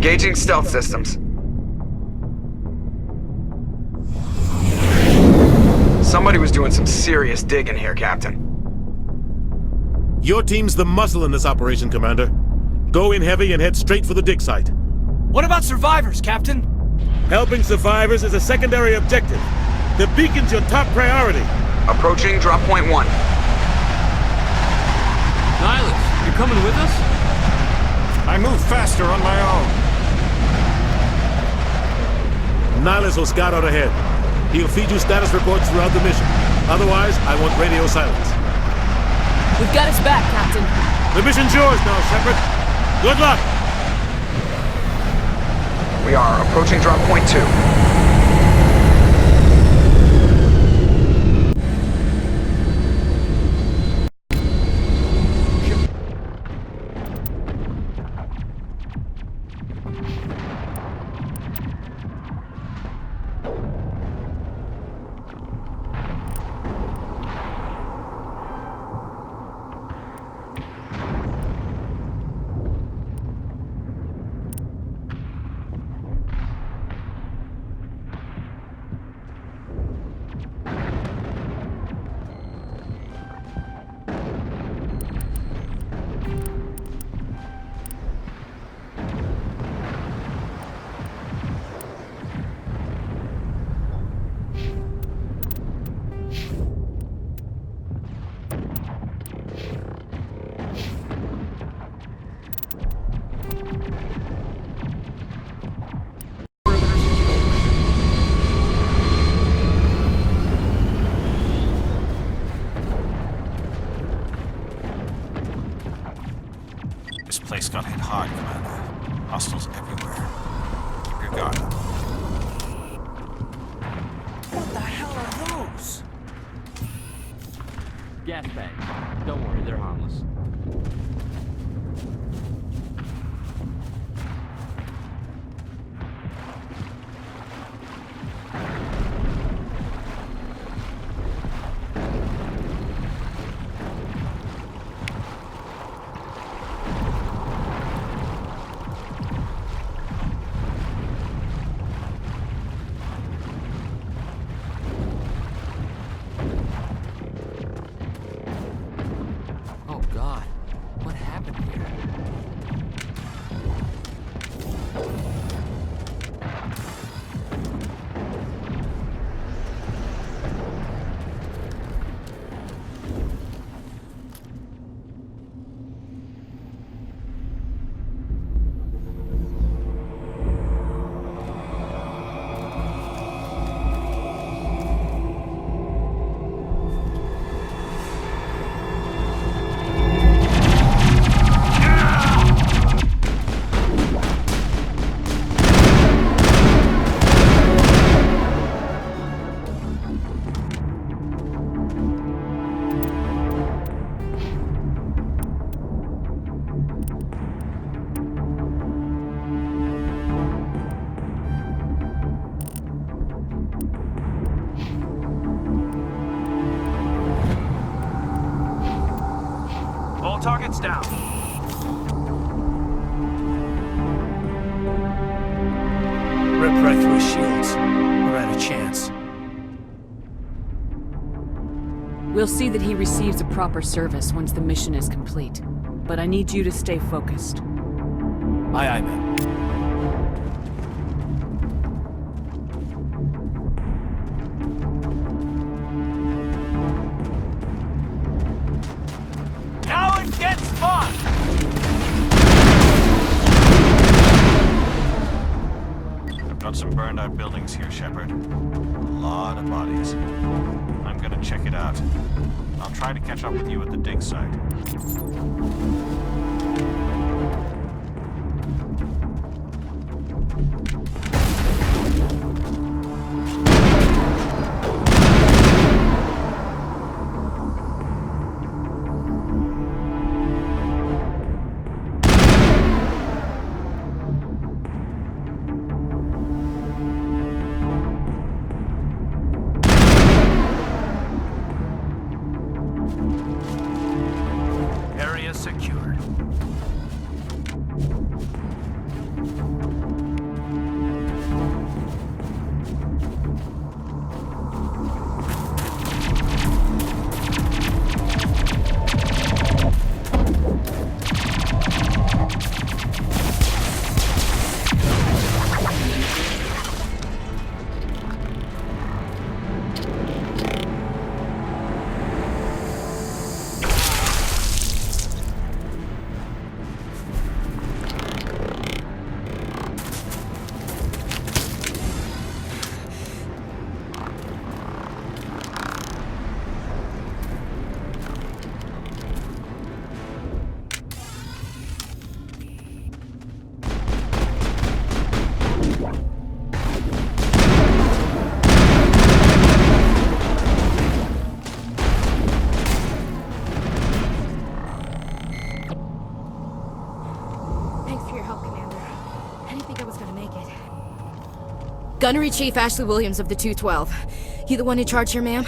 Engaging stealth systems. Somebody was doing some serious digging here, Captain. Your team's the muscle in this operation, Commander. Go in heavy and head straight for the dig site. What about survivors, Captain? Helping survivors is a secondary objective. The beacon's your top priority. Approaching drop point 1. Nihilus, you're coming with us? I move faster on my own. Nihilus will scout out ahead. He'll feed you status reports throughout the mission. Otherwise, I want radio silence. We've got his back, Captain. The mission's yours now, Shepard. Good luck! We are approaching drop point 2. This place got hit hard, Commander. Hostiles everywhere. Keep your guard up. What the hell are those? Gas bags. Don't worry, they're harmless. Oh God, what happened here? All targets down. Rip right through his shields. We're out of chance. We'll see that he receives a proper service once the mission is complete. But I need you to stay focused. Aye, aye, ma'am. Now it gets fun! I've got some burned out buildings here, Shepard. A lot of bodies. I'm gonna check it out. I'll try to catch up with you at the dig site. Area secured. for your help, Commander. I didn't think I was gonna make it. Gunnery Chief Ashley Williams of the 212. You the one in charge here, ma'am?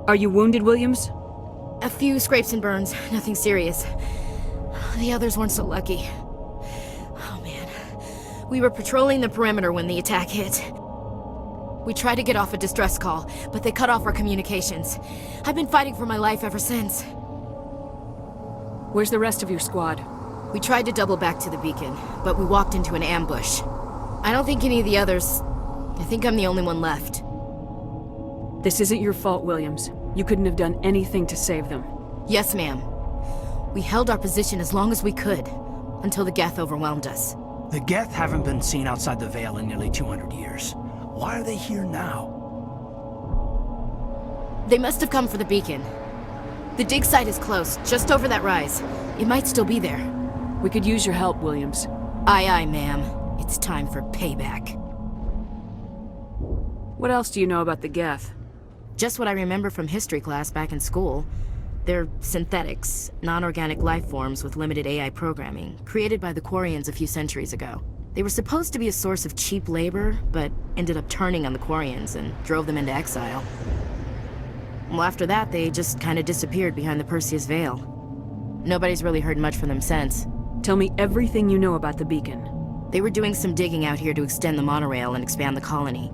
Are you wounded, Williams? A few scrapes and burns, nothing serious. The others weren't so lucky. Oh man. We were patrolling the perimeter when the attack hit. We tried to get off a distress call, but they cut off our communications. I've been fighting for my life ever since. Where's the rest of your squad? We tried to double back to the beacon, but we walked into an ambush. I don't think any of the others... I think I'm the only one left. This isn't your fault, Williams. You couldn't have done anything to save them. Yes, ma'am. We held our position as long as we could, until the Geth overwhelmed us. The Geth haven't been seen outside the Veil in nearly 200 years. Why are they here now? They must have come for the beacon. The dig site is close, just over that rise. It might still be there. We could use your help, Williams. Aye, aye, ma'am. It's time for payback. What else do you know about the Geth? Just what I remember from history class back in school. They're synthetics, non-organic life forms with limited AI programming, created by the Quarians a few centuries ago. They were supposed to be a source of cheap labor, but ended up turning on the Quarians and drove them into exile. Well, after that, they just kind of disappeared behind the Perseus Veil. Nobody's really heard much from them since. Tell me everything you know about the beacon. They were doing some digging out here to extend the monorail and expand the colony.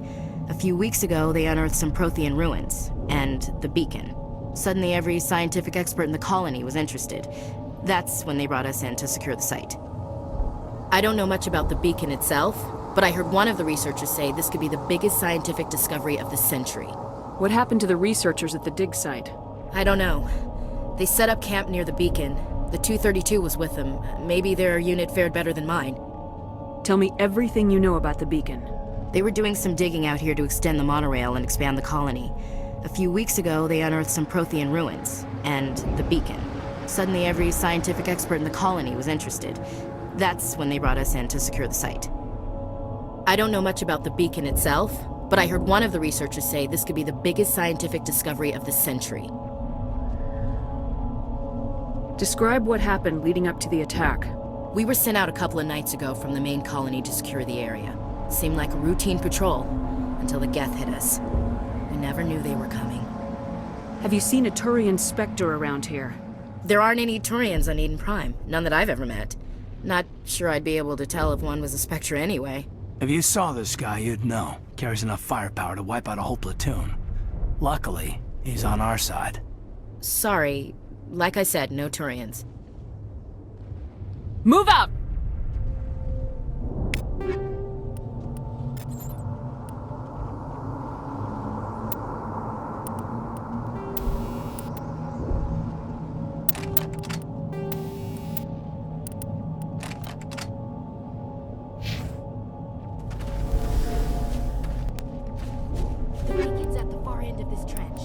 A few weeks ago, they unearthed some Prothean ruins, and the beacon. Suddenly, every scientific expert in the colony was interested. That's when they brought us in to secure the site. I don't know much about the beacon itself, but I heard one of the researchers say this could be the biggest scientific discovery of the century. What happened to the researchers at the dig site? I don't know. They set up camp near the beacon. The 232 was with them. Maybe their unit fared better than mine. Tell me everything you know about the beacon. They were doing some digging out here to extend the monorail and expand the colony. A few weeks ago, they unearthed some Prothean ruins, and the beacon. Suddenly, every scientific expert in the colony was interested. That's when they brought us in to secure the site. I don't know much about the beacon itself, but I heard one of the researchers say this could be the biggest scientific discovery of the century. Describe what happened leading up to the attack. We were sent out a couple of nights ago from the main colony to secure the area. Seemed like a routine patrol, until the Geth hit us. We never knew they were coming. Have you seen a Turian Spectre around here? There aren't any Turians on Eden Prime, none that I've ever met. Not sure I'd be able to tell if one was a Spectre anyway. If you saw this guy, you'd know. Carries enough firepower to wipe out a whole platoon. Luckily, he's on our side. Sorry, like I said, no Turians. Move out! The beacon's at the far end of this trench.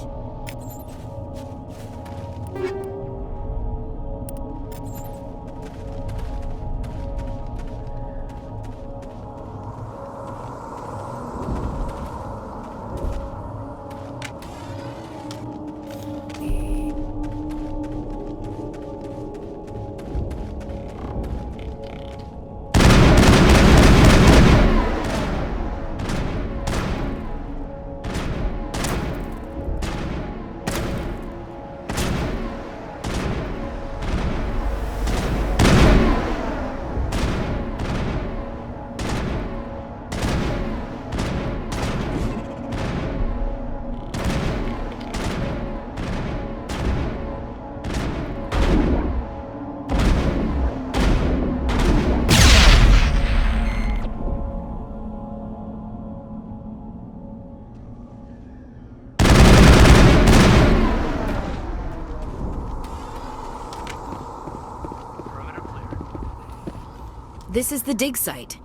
This is the dig site.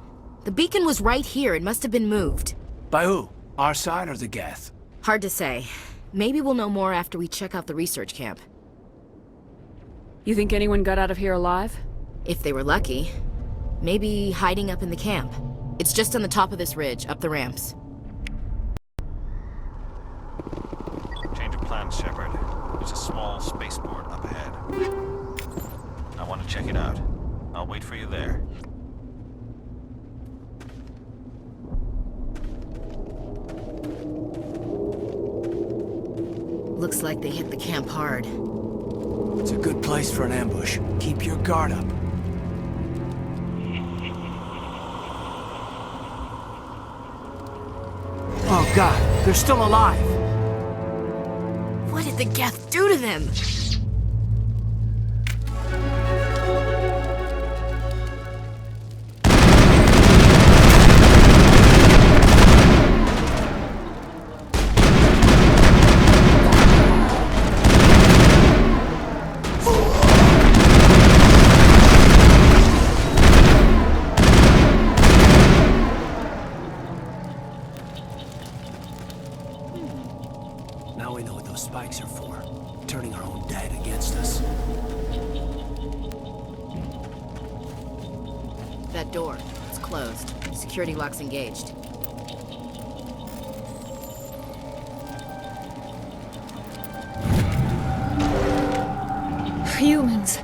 The beacon was right here. It must have been moved. By who? Our side or the Geth? Hard to say. Maybe we'll know more after we check out the research camp. You think anyone got out of here alive? If they were lucky. Maybe hiding up in the camp. It's just on the top of this ridge, up the ramps. Change of plans, Shepard. There's a small spaceport up ahead. I want to check it out. I'll wait for you there. Looks like they hit the camp hard. It's a good place for an ambush. Keep your guard up. Oh god, they're still alive! What did the Geth do to them? Now we know what those spikes are for. Turning our own dead against us. That door, it's closed. Security lock's engaged. Humans.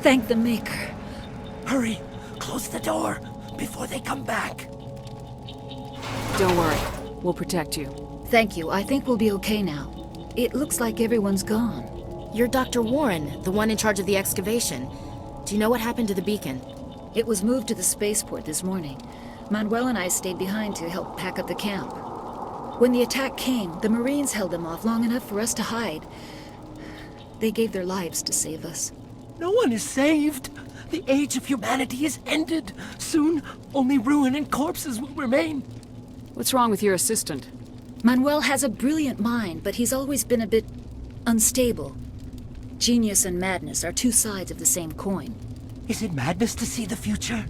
Thank the Maker. Hurry! Close the door before they come back. Don't worry. We'll protect you. Thank you. I think we'll be okay now. It looks like everyone's gone. You're Dr. Warren, the one in charge of the excavation. Do you know what happened to the beacon? It was moved to the spaceport this morning. Manuel and I stayed behind to help pack up the camp. When the attack came, the Marines held them off long enough for us to hide. They gave their lives to save us. No one is saved. The age of humanity is ended. Soon, only ruin and corpses will remain. What's wrong with your assistant? Manuel has a brilliant mind, but he's always been a bit unstable. Genius and madness are two sides of the same coin. Is it madness to see the future?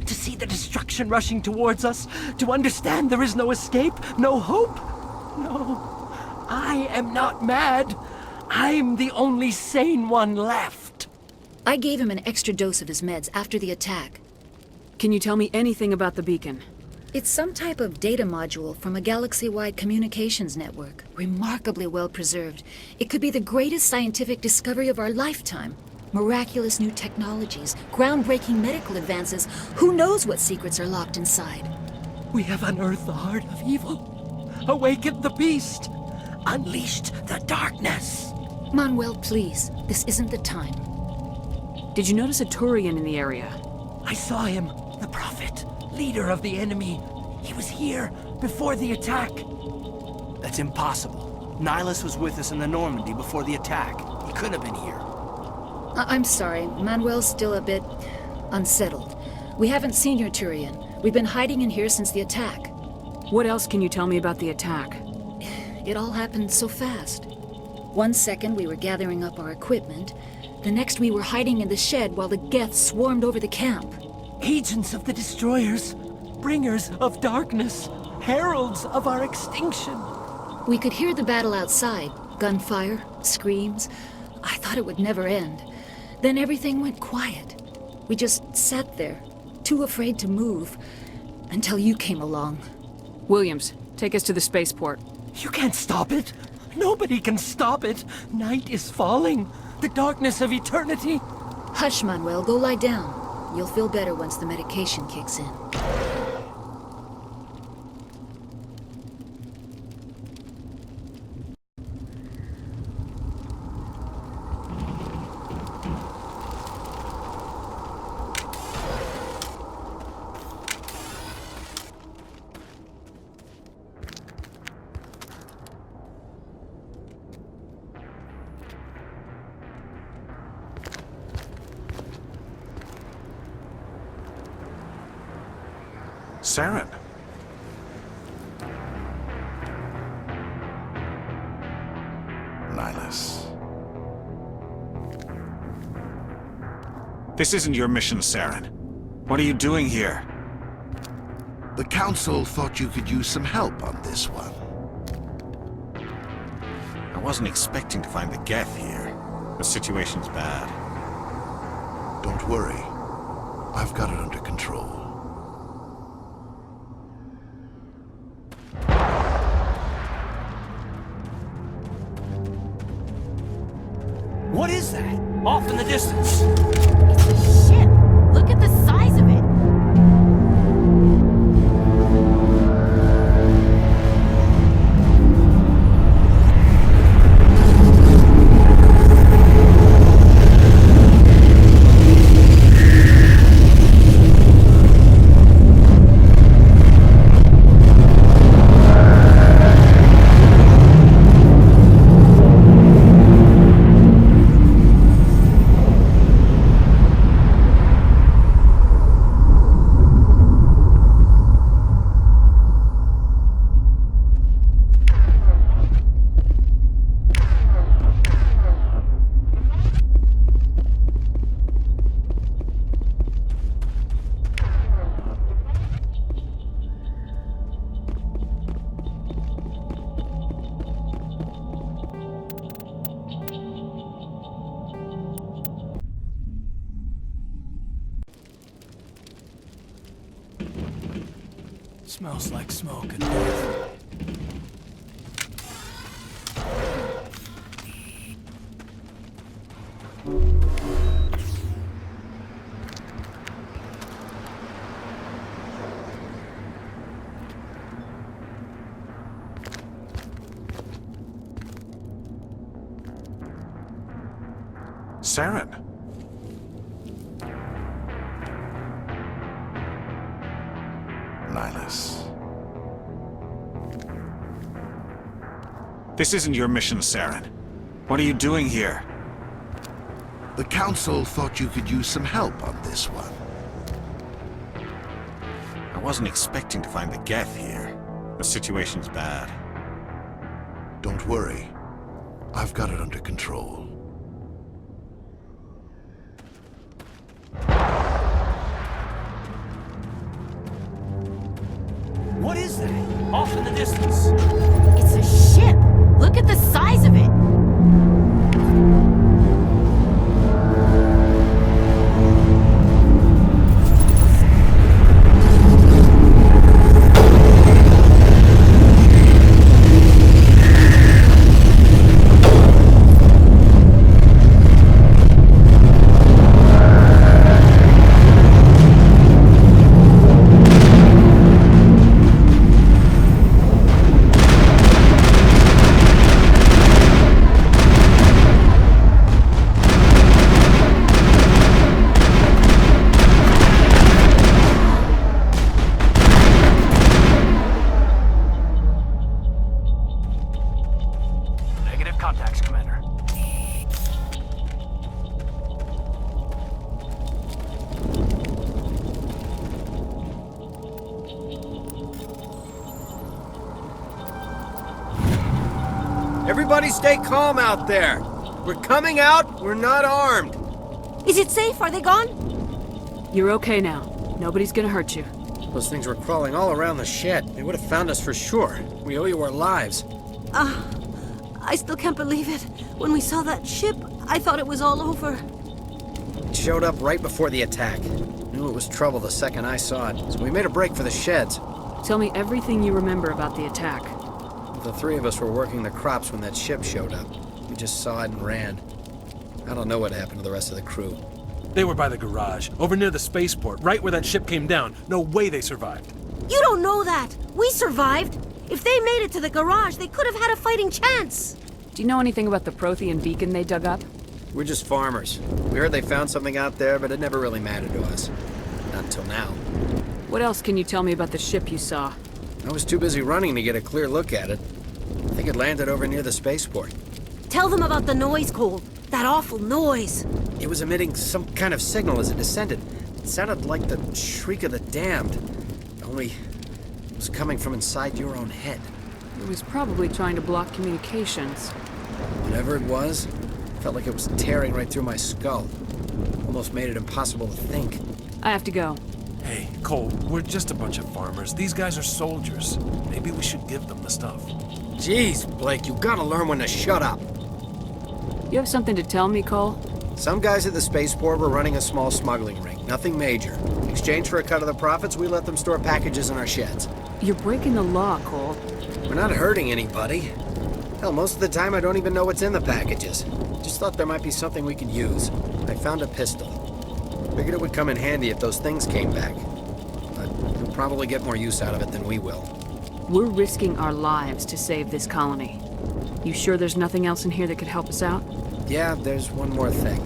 To see the destruction rushing towards us? To understand there is no escape? No hope? No. I am not mad. I'm the only sane one left. I gave him an extra dose of his meds after the attack. Can you tell me anything about the beacon? It's some type of data module from a galaxy-wide communications network. Remarkably well preserved. It could be the greatest scientific discovery of our lifetime. Miraculous new technologies, groundbreaking medical advances. Who knows what secrets are locked inside? We have unearthed the heart of evil, awakened the beast, unleashed the darkness. Manuel, please. This isn't the time. Did you notice a Turian in the area? I saw him, the prophet, leader of the enemy. He was here before the attack. That's impossible. Nihilus was with us in the Normandy before the attack. He couldn't have been here. I'm sorry. Manuel's still a bit unsettled. We haven't seen your Turian. We've been hiding in here since the attack. What else can you tell me about the attack? It all happened so fast. 1 second we were gathering up our equipment. The next we were hiding in the shed while the Geth swarmed over the camp. Agents of the destroyers, bringers of darkness, heralds of our extinction. We could hear the battle outside. Gunfire, screams. I thought it would never end. Then everything went quiet. We just sat there, too afraid to move, until you came along. Williams, take us to the spaceport. You can't stop it. Nobody can stop it. Night is falling. The darkness of eternity. Hush, Manuel. Go lie down. You'll feel better once the medication kicks in. Saren. Nihilus. This isn't your mission, Saren. What are you doing here? The Council thought you could use some help on this one. I wasn't expecting to find the Geth here. The situation's bad. Don't worry. I've got it under control. What is that? Off in the distance. Shit! Look Smells like smoke and death. Saren. Nihilus. This isn't your mission, Saren. What are you doing here? The Council thought you could use some help on this one. I wasn't expecting to find the Geth here. The situation's bad. Don't worry. I've got it under control. What is that? Off in the distance. It's a ship! Look at the size of it! Negative contacts, Commander. Everybody stay calm out there. We're coming out, we're not armed. Is it safe? Are they gone? You're okay now. Nobody's gonna hurt you. Those things were crawling all around the shed. They would have found us for sure. We owe you our lives. I still can't believe it. When we saw that ship, I thought it was all over. It showed up right before the attack. Knew it was trouble the second I saw it, so we made a break for the sheds. Tell me everything you remember about the attack. The three of us were working the crops when that ship showed up. We just saw it and ran. I don't know what happened to the rest of the crew. They were by the garage, over near the spaceport, right where that ship came down. No way they survived. You don't know that. We survived. If they made it to the garage, they could have had a fighting chance. Do you know anything about the Prothean beacon they dug up? We're just farmers. We heard they found something out there, but it never really mattered to us. Not until now. What else can you tell me about the ship you saw? I was too busy running to get a clear look at it. I think it landed over near the spaceport. Tell them about the noise, Cole. That awful noise. It was emitting some kind of signal as it descended. It sounded like the shriek of the damned. Only it was coming from inside your own head. It was probably trying to block communications. Whatever it was, felt like it was tearing right through my skull. Almost made it impossible to think. I have to go. Hey, Cole, we're just a bunch of farmers. These guys are soldiers. Maybe we should give them the stuff. Jeez, Blake, you gotta learn when to shut up. You have something to tell me, Cole? Some guys at the spaceport were running a small smuggling ring. Nothing major. In exchange for a cut of the profits, we let them store packages in our sheds. You're breaking the law, Cole. We're not hurting anybody. Hell, most of the time I don't even know what's in the packages. Just thought there might be something we could use. I found a pistol. Figured it would come in handy if those things came back. But you'll probably get more use out of it than we will. We're risking our lives to save this colony. You sure there's nothing else in here that could help us out? Yeah, there's one more thing.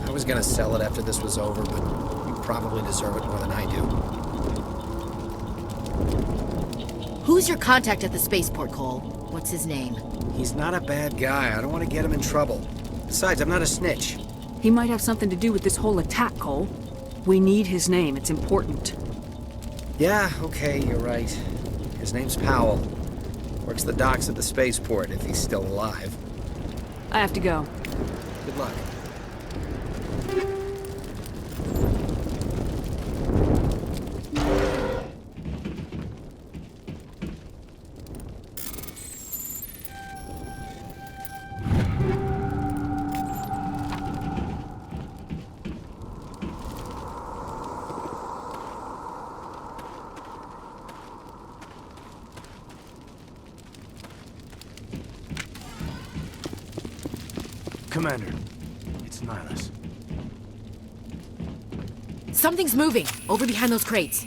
I was gonna sell it after this was over, but you probably deserve it more than I do. Who's your contact at the spaceport, Cole? What's his name? He's not a bad guy. I don't want to get him in trouble. Besides, I'm not a snitch. He might have something to do with this whole attack, Cole. We need his name. It's important. Yeah, okay, you're right. His name's Powell. Works the docks at the spaceport, if he's still alive. I have to go. Good luck. Commander, it's Nihilus. Something's moving, over behind those crates.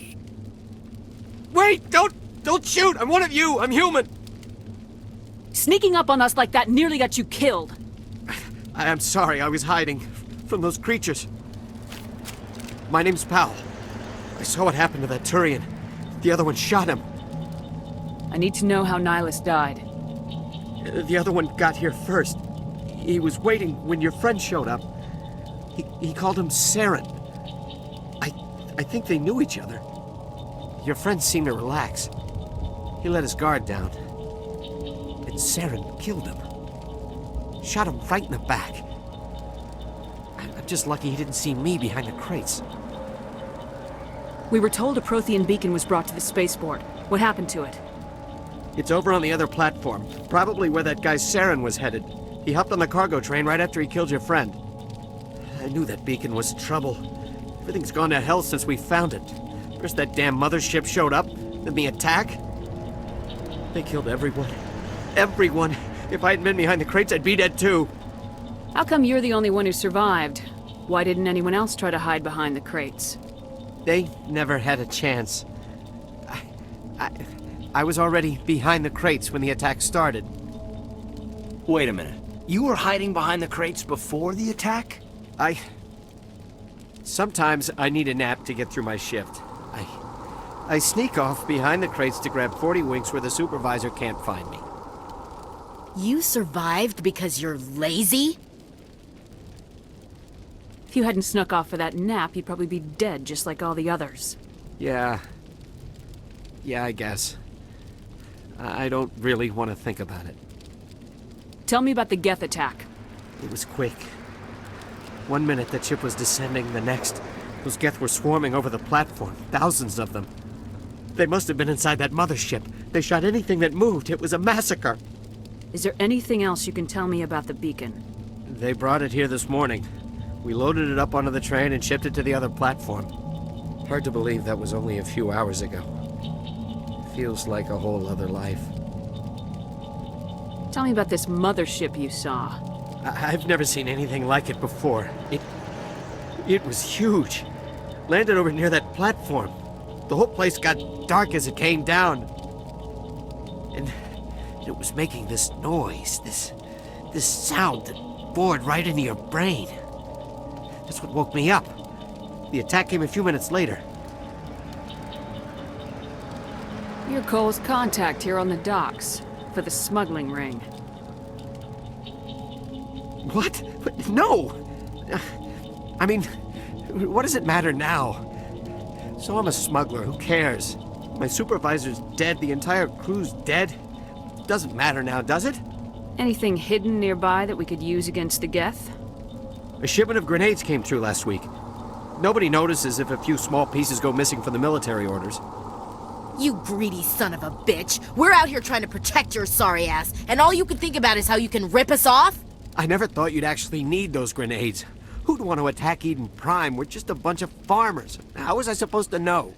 Wait! Don't shoot! I'm one of you! I'm human! Sneaking up on us like that nearly got you killed. I'm sorry, I was hiding from those creatures. My name's Powell. I saw what happened to that Turian. The other one shot him. I need to know how Nihilus died. The other one got here first. He was waiting when your friend showed up. He called him Saren. I think they knew each other. Your friend seemed to relax. He let his guard down. And Saren killed him. Shot him right in the back. I'm just lucky he didn't see me behind the crates. We were told a Prothean beacon was brought to the spaceport. What happened to it? It's over on the other platform. Probably where that guy Saren was headed. He hopped on the cargo train right after he killed your friend. I knew that beacon was trouble. Everything's gone to hell since we found it. First that damn mothership showed up, then the attack. They killed everyone. Everyone! If I hadn't been behind the crates, I'd be dead too. How come you're the only one who survived? Why didn't anyone else try to hide behind the crates? They never had a chance. I was already behind the crates when the attack started. Wait a minute. You were hiding behind the crates before the attack? Sometimes I need a nap to get through my shift. I sneak off behind the crates to grab 40 winks where the supervisor can't find me. You survived because you're lazy? If you hadn't snuck off for that nap, you'd probably be dead just like all the others. Yeah, I guess. I don't really want to think about it. Tell me about the Geth attack. It was quick. 1 minute the ship was descending, the next, those Geth were swarming over the platform, thousands of them. They must have been inside that mothership. They shot anything that moved. It was a massacre. Is there anything else you can tell me about the beacon? They brought it here this morning. We loaded it up onto the train and shipped it to the other platform. Hard to believe that was only a few hours ago. Feels like a whole other life. Tell me about this mothership you saw. I've never seen anything like it before. It was huge. Landed over near that platform. The whole place got dark as it came down. And it was making this noise, this sound that bored right into your brain. That's what woke me up. The attack came a few minutes later. You're Cole's contact here on the docks for the smuggling ring. What? No! I mean, what does it matter now? So I'm a smuggler, who cares? My supervisor's dead, the entire crew's dead. Doesn't matter now, does it? Anything hidden nearby that we could use against the Geth? A shipment of grenades came through last week. Nobody notices if a few small pieces go missing from the military orders. You greedy son of a bitch! We're out here trying to protect your sorry ass, and all you can think about is how you can rip us off? I never thought you'd actually need those grenades. Who'd want to attack Eden Prime? We're just a bunch of farmers. How was I supposed to know?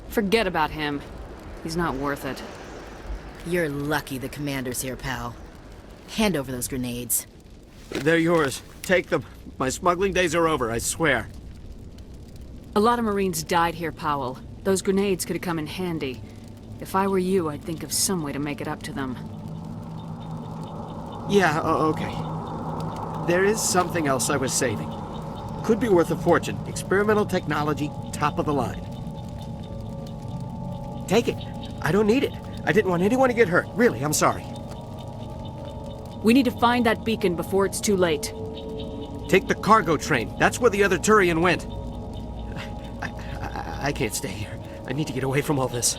Forget about him. He's not worth it. You're lucky the commander's here, pal. Hand over those grenades. They're yours. Take them. My smuggling days are over, I swear. A lot of Marines died here, Powell. Those grenades could have come in handy. If I were you, I'd think of some way to make it up to them. Yeah, okay. There is something else I was saving. Could be worth a fortune. Experimental technology, top of the line. Take it. I don't need it. I didn't want anyone to get hurt. Really, I'm sorry. We need to find that beacon before it's too late. Take the cargo train. That's where the other Turian went. I can't stay here. I need to get away from all this.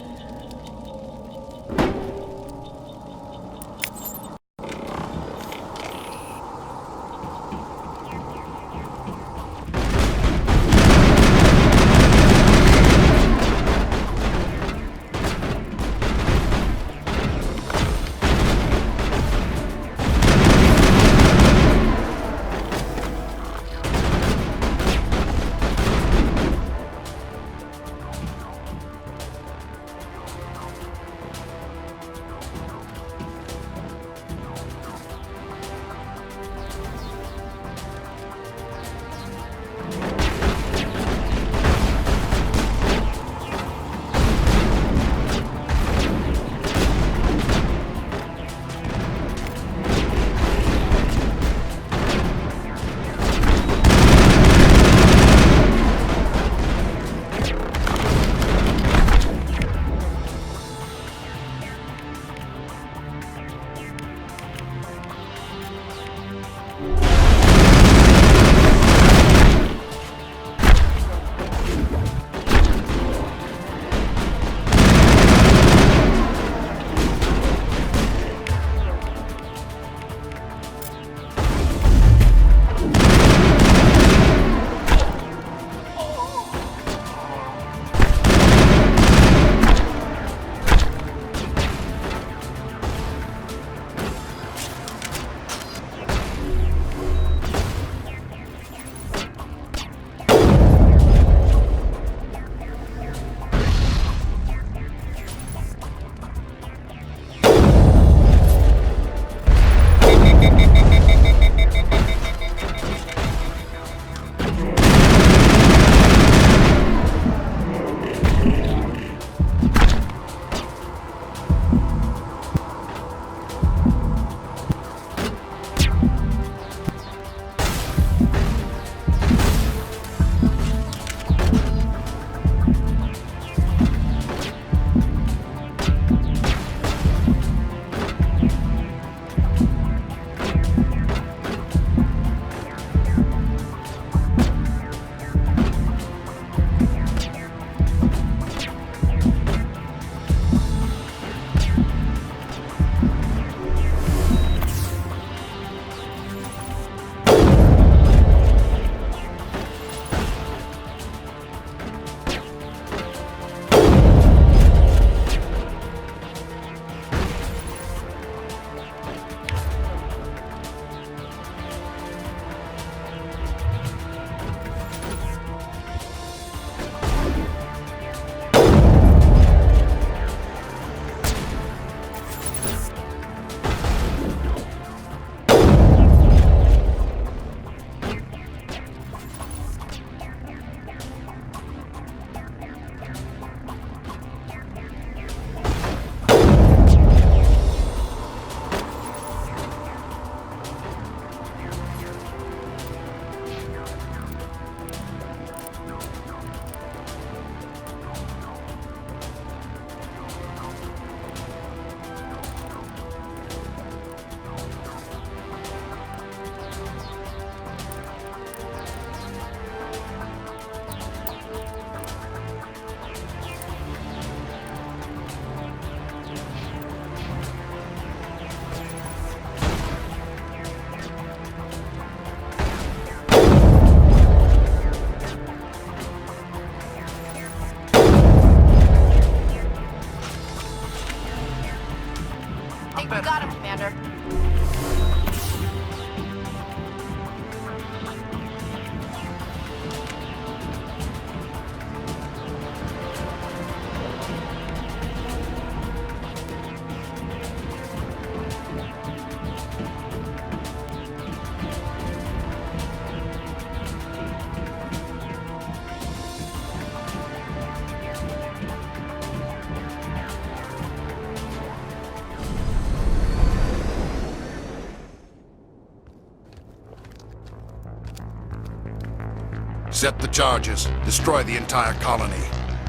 Set the charges. Destroy the entire colony.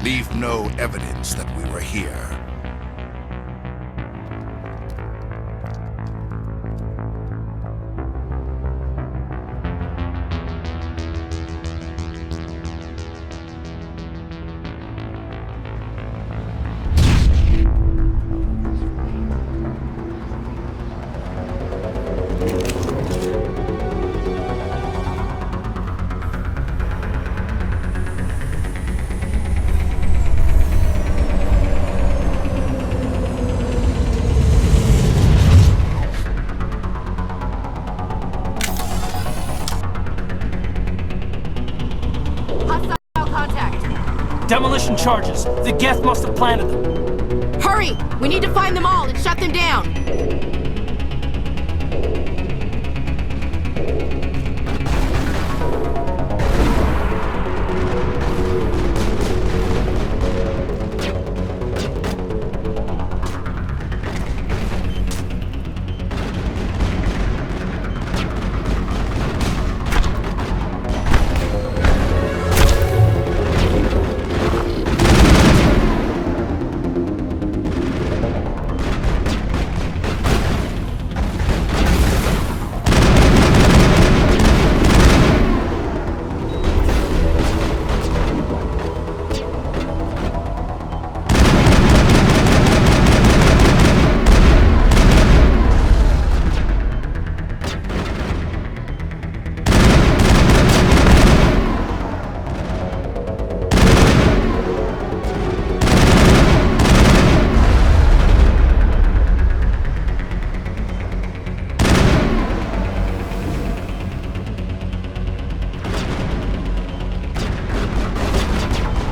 Leave no evidence that we were here. Demolition charges. The Geth must have planted them. Hurry! We need to find them all and shut them down!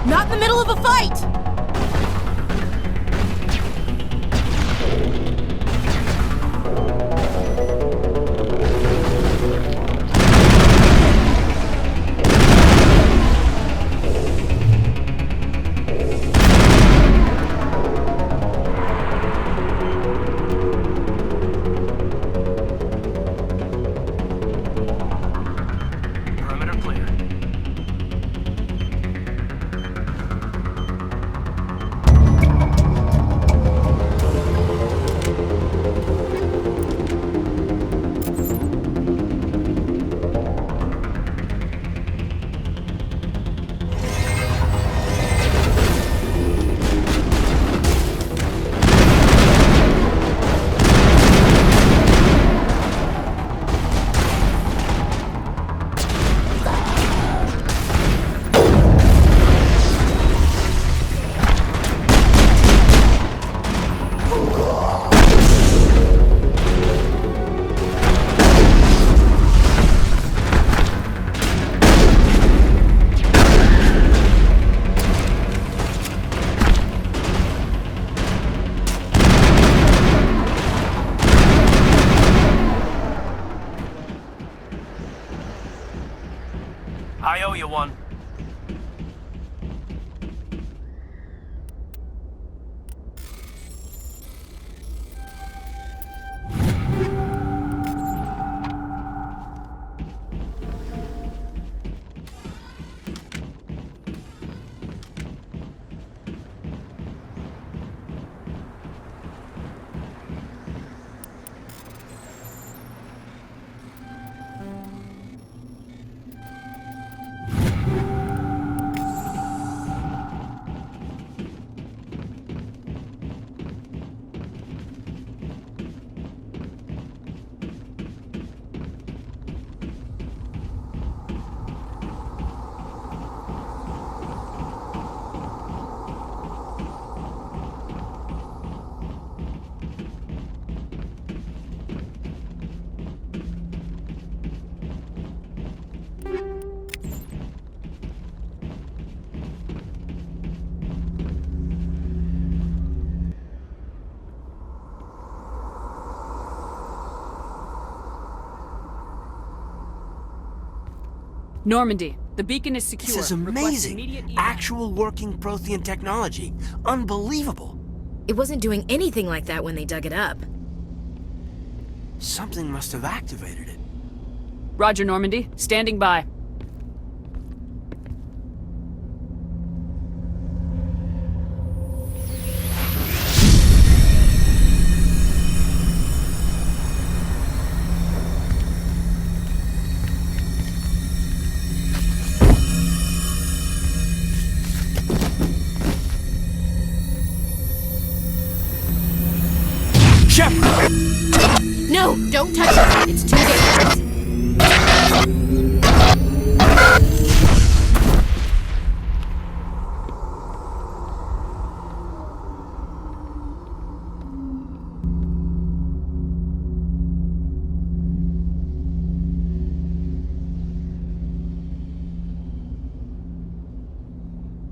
Not in the middle of a fight! Perimeter clear. I owe you one. Normandy, the beacon is secure. This is Request amazing. immediate evac. Actual working Prothean technology. Unbelievable. It wasn't doing anything like that when they dug it up. Something must have activated it. Roger, Normandy. Standing by. Shepard! No, don't touch it. It's too